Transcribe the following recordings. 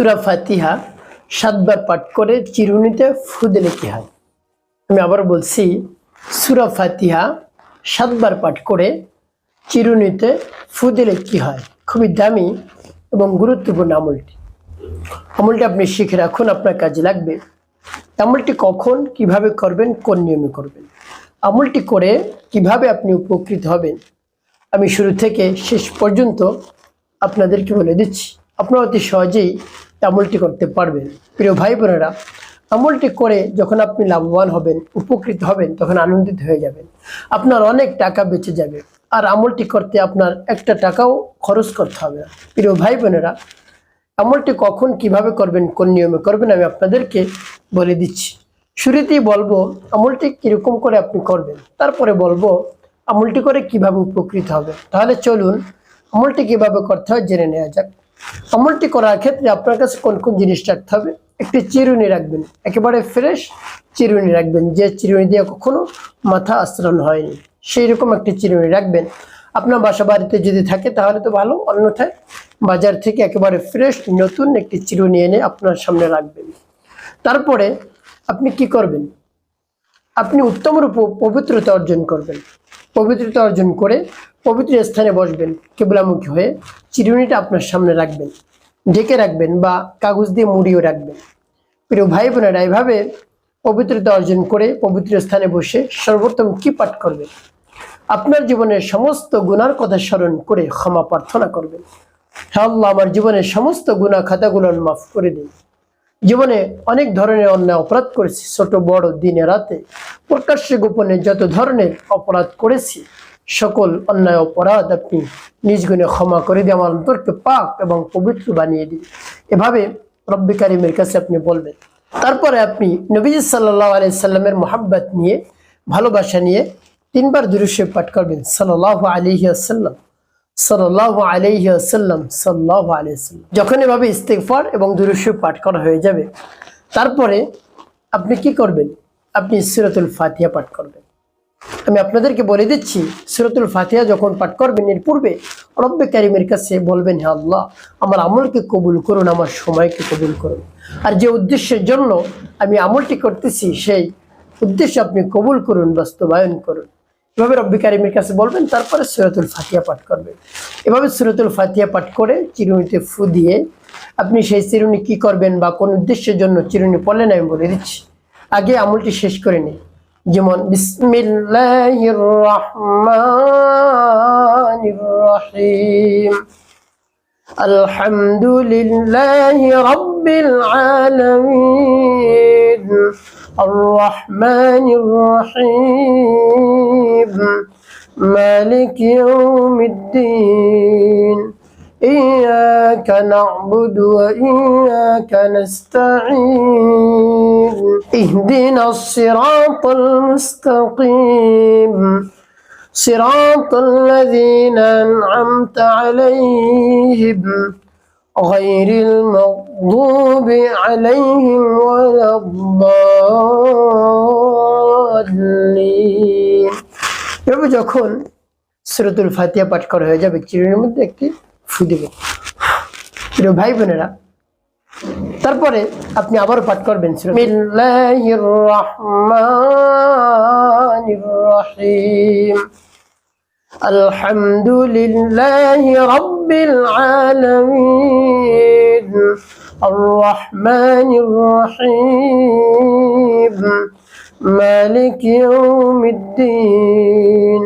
সূরা ফাতিহা 7 বার পাঠ করে চিরুনিতে ফু দিলে কি হয়? আমি আবার বলছি, সূরা ফাতিহা 7 বার পাঠ করে চিরুনিতে ফু দিলে কি হয়? খুবই দামি এবং গুরুত্বপূর্ণ আমলটি আপনি শিখে রাখুন, আপনার কাজে লাগবে। আমলটি কখন কিভাবে করবেন, কোন নিয়মে করবেন, আমলটি করে কিভাবে আপনি উপকৃত হবেন, আমি শুরু থেকে শেষ পর্যন্ত আপনাদেরকে বলে দিচ্ছি। আপনারা অতি সহজেই আমলটি করতে পারবেন। প্রিয় ভাই বোনেরা, আমলটি করে যখন আপনি লাভবান হবেন, উপকৃত হবেন, তখন আনন্দিত হয়ে যাবেন। আপনার অনেক টাকা বেঁচে যাবে, আর আমলটি করতে আপনার একটা টাকাও খরচ করতে হবে না। প্রিয় ভাই বোনেরা, আমলটি কখন কিভাবে করবেন, কোন নিয়মে করবেন, আমি আপনাদেরকে বলে দিচ্ছি। শুরুতেই বলবো আমলটি কিরকম করে আপনি করবেন, তারপরে বলবো আমলটি করে কিভাবে উপকৃত হবে। তাহলে চলুন আমলটি কিভাবে করতে হয় জেনে নেওয়া যাক। আমলটি করার ক্ষেত্রে আপনার কাছে কোন কোন জিনিস রাখতে হবে? একটি চিরুনি রাখবেন, একেবারে ফ্রেশ চিরুনি রাখবেন, যে চিরুনি দিয়ে কখনো মাথা আঁচড়ানো হয়নি, সেই রকম একটি চিরুনি রাখবেন। আপনার বাসা বাড়িতে যদি থাকে তাহলে তো ভালো, অন্যথায় বাজার থেকে একেবারে ফ্রেশ নতুন একটি চিরুনি এনে আপনার সামনে রাখবেন। তারপরে আপনি কি করবেন? আপনি উত্তম রূপে পবিত্রতা অর্জন করবেন। পবিত্রতা অর্জন করে পবিত্র স্থানে বসবেন, কিবলামুখী হয়ে চিরুনিটা আপনার সামনে রাখবেন, ঢেকে রাখবেন বা কাগজ দিয়ে মুড়িয়ে রাখবেন। প্রিয় ভাই বোনেরা, এভাবে পবিত্রতা অর্জন করে পবিত্র স্থানে বসে সর্বপ্রথম কি পাঠ করবেন? আপনার জীবনের সমস্ত গুনার কথা স্মরণ করে ক্ষমা প্রার্থনা করবেন। হে আল্লাহ, আমার জীবনের সমস্ত গুনাহ খাতাগুলো মাফ করে দিন। জীবনে অনেক ধরনের অন্যায় অপরাধ করেছি, ছোট বড়, দিনে রাতে, প্রকাশ্যে গোপনে যত ধরনের অপরাধ করেছি, সকল অন্যায় অপরাধ আপনি নিজ গুণে ক্ষমা করে দিয়ে আমার অন্তরকে পাক এবং পবিত্র বানিয়ে দিন। এভাবে রব্বি কারিমের কাছে আপনি বলবেন। তারপরে আপনি নবীজি সাল্লাল্লাহু আলাইহি সাল্লামের মুহাব্বত নিয়ে, ভালোবাসা নিয়ে 3 বার দুরূদ শরীফ পাঠ করবেন। সাল্লাল্লাহু আলাইহি ওয়াসাল্লাম, সাল্লাল্লাহু আলাইহি ওয়াসাল্লাম, সাল্লাল্লাহু আলাইহি ওয়াসাল্লাম। যখন এভাবে ইস্তিগফার এবং দুরূদ শরীফ পাঠ করা হয়ে যাবে, তারপরে আপনি কি করবেন? আপনি সূরাতুল ফাতিহা পাঠ করবেন। আমি আপনাদেরকে বলে দিচ্ছি, সূরাতুল ফাতিহা যখন পাঠ করবেন, এর পূর্বে রব্বে কারিমের কাছে বলবেন, হে আল্লাহ, আমার আমলকে কবুল করুন, আমার সময়কে কবুল করুন, আর যে উদ্দেশ্যের জন্য আমি আমলটি করতেছি সেই উদ্দেশ্য আপনি কবুল করুন, বাস্তবায়ন করুন। এভাবে রব্বি কারিমের কাছে বলবেন, তারপরে সূরাতুল ফাতিহা পাঠ করবেন। এভাবে সূরাতুল ফাতিহা পাঠ করে চিরুনিতে ফু দিয়ে আপনি সেই চিরুনি কি করবেন বা কোন উদ্দেশ্যের জন্য চিরুনি পড়লেন আমি বলে দিচ্ছি। আগে আমলটি শেষ করে নিই। যেমন বিসমিল্লাহির রহমানির রহিম, আলহামদুলিল্লাহি রাব্বিল আলামিন, আর রহমানির রহিম, মালিক ইয়াউমিদ্দিন, ইয়্যাকা না'বুদু ওয়া ইয়্যাকা নাস্তাঈন, ইহদিনাস সিরাতাল মুস্তাকিম, সিরাতাল্লাযীনা আন'আমতা আলাইহিম গায়রিল মাগদুবি আলাইহিম ওয়ালাদ-দাল্লিন। এভাবে যখন সূরাতুল ফাতিহা পাঠ করা হয়ে যাবে, চিরুনির মধ্যে একটি ফু দিবেন। প্রিয় ভাই বোনেরা, তারপরে আপনি আবারও পাঠ করবেন বিসমিল্লাহির রহমানির রহিম, আলহামদুলিল্লাহি রাব্বিল আলামিন, আর রহমানির রহিম, মালিক ইয়াউমিদ্দিন,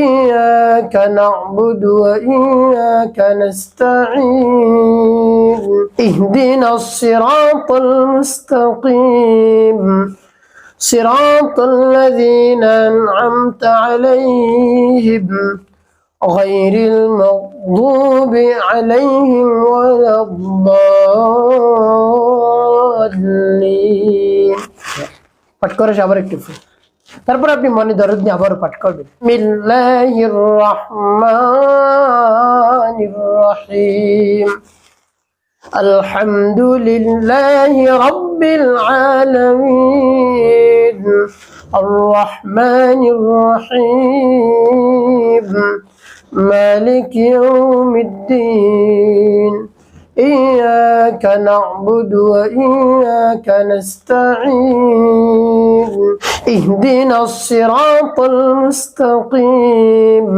ইয়্যাকা না'বুদু ওয়া ইয়্যাকা নাস্তাঈন, ইহদিনাস সিরাতাল মুস্তাকিম, সিরাতাল্লাযীনা আন'আমতা আলাইহিম গায়রিল মাগদুবি আলাইহিম ওয়ালাদ-দাল্লিন। পাঠ করে আবার একটু। তারপর আপনি মনে দরদ নিয়ে আবারও পাঠ করবেন বিসমিল্লাহির রহমানির রহিম, আলহামদুলিল্লাহি রাব্বিল আলামিন, আর রহমানির রহিম, মালিক ইয়াউমিদ্দিন, إياك نعبد وإياك نستعين اهدنا الصراط المستقيم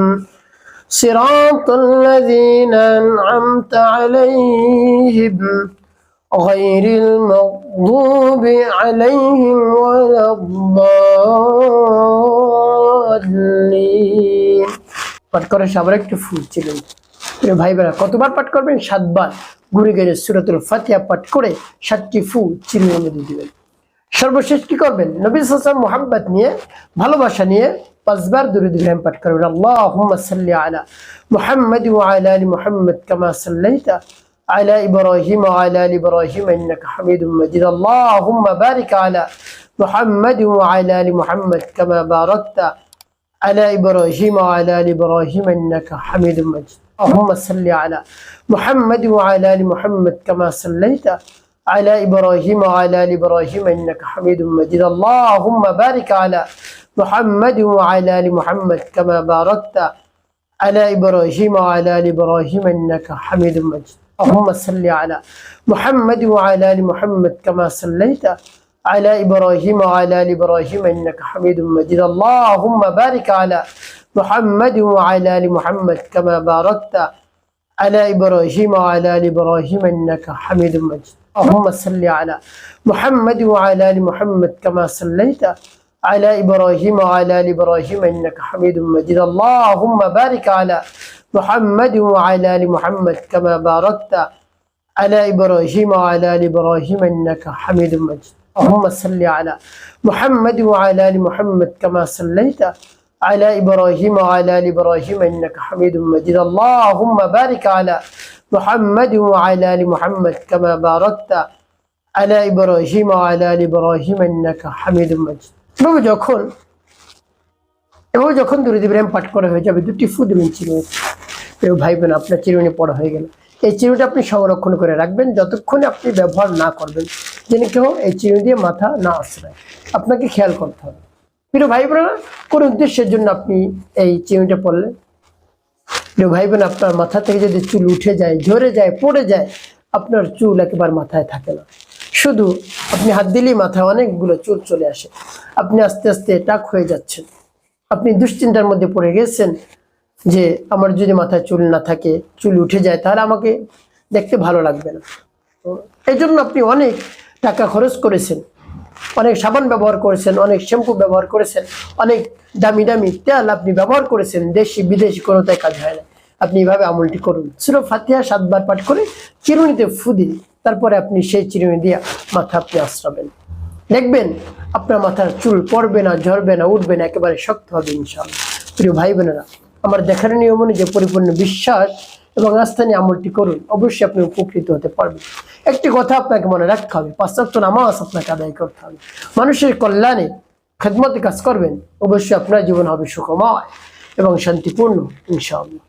صراط الذين أنعمت عليهم غير المغضوب عليهم ولا الضالين পাঠ করে সবার একটু ফুল ছিলেন প্রিয় ভাই বোনেরা কতবার পাঠ করবেন 7 বার ঘুরে ঘুরে সূরাতুল ফাতিহা পাঠ করে 7টি ফুল চিরুনির মধ্যে দিবেন সর্বশেষ কি করবেন নবী সাল্লাল্লাহু আলাইহি ওয়াসাল্লাম মুহাব্বত নিয়ে ভালোবাসা নিয়ে 5 বার দুরূদ ইব্রাহিম পাঠ করবেন আল্লাহুম্মা সাল্লি আলা মুহাম্মাদ ওয়া আলা আলি মুহাম্মাদ কামা সাল্লাইতা على إبراهيم وعلى آل إبراهيم إنك حميد مجيد اللهم بارك على محمد وعلى آل محمد كما باركت على إبراهيم وعلى آل إبراهيم إنك حميد مجيد اللهم صل على محمد وعلى آل محمد كما صليت على إبراهيم وعلى آل إبراهيم إنك حميد مجيد اللهم بارك على محمد وعلى آل محمد كما باركت على إبراهيم وعلى آل إبراهيم إنك حميد مجيد اللهم صل على محمد وعلى آل محمد كما صليت على إبراهيم وعلى آل إبراهيم إنك حميد مجيد اللهم بارك على محمد وعلى آل محمد كما باركت على إبراهيم وعلى آل إبراهيم إنك حميد مجيد اللهم صل على محمد وعلى آل محمد كما صليت على إبراهيم وعلى آل إبراهيم إنك حميد مجيد اللهم بارك على محمد وعلى آل محمد كما باركت على إبراهيم وعلى آل إبراهيم إنك حميد مجيد اللهم صل على محمد وعلى آل محمد كما صليت على إبراهيم وعلى آل إبراهيم إنك حميد مجيد اللهم بارك على محمد وعلى آل محمد كما باركت على إبراهيم وعلى آل إبراهيم إنك حميد مجيد যখন দুরূদ ইব্রাহিম পাঠ করা হয়ে যাবে দুটি ফু দিবেন চিরুনি প্রিয় ভাই বোন আপনার চিরুনি পড়া হয়ে গেল এই চিরুনিটা আপনি সংরক্ষণ করে রাখবেন যতক্ষণে আপনি ব্যবহার না করবেন যেন কেউ এই চিরুনি দিয়ে মাথা না আশ্রয় আপনাকে খেয়াল করতে হবে প্রিয় ভাই বোনেরা কোন উদ্দেশ্যের জন্য আপনি এই চিরুনিটা পড়লেন প্রিয় ভাই বোন আপনার মাথা থেকে যদি চুল উঠে যায় ঝরে যায় পড়ে যায় আপনার চুল একেবারে মাথায় থাকে না শুধু আপনি হাত দিলেই মাথায় অনেকগুলো চুল চলে আসে আপনি আস্তে আস্তে টাক হয়ে যাচ্ছেন আপনি দুশ্চিন্তার মধ্যে পড়ে গেছেন যে আমার যদি মাথায় চুল না থাকে চুল উঠে যায় তাহলে আমাকে দেখতে ভালো লাগবে না এই জন্য আপনি অনেক টাকা খরচ করেছেন অনেক সাবান ব্যবহার করেছেন অনেক শ্যাম্পু ব্যবহার করেছেন অনেক দামি দামি তেল আপনি ব্যবহার করেছেন দেশি বিদেশি কোনোটাই কাজ হয় না আপনি এইভাবে আমলটি করুন সূরা ফাতিহা 7 বার পাঠ করে চিরুনিতে ফু দিন তারপরে আপনি সেই চিরুনি দিয়ে মাথা আপনি আশ্রাবেন দেখবেন আপনার মাথার চুল পড়বে না ঝরবে না উঠবে না একেবারে শক্ত হবে ইনশাআল্লাহ প্রিয় ভাই বোনেরা আমার দেখার নিয়ম অনুযায়ী পরিপূর্ণ বিশ্বাস এবং আস্থা নিয়ে আমলটি করুন অবশ্যই আপনি উপকৃত হতে পারবেন একটি কথা আপনাকে মনে রাখতে হবে 5 ওয়াক্ত নামাজ আপনাকে আদায় করতে হবে মানুষের কল্যাণে খেদমতে কাজ করবেন অবশ্যই আপনার জীবন হবে সুখময় এবং শান্তিপূর্ণ ইনশাআল্লাহ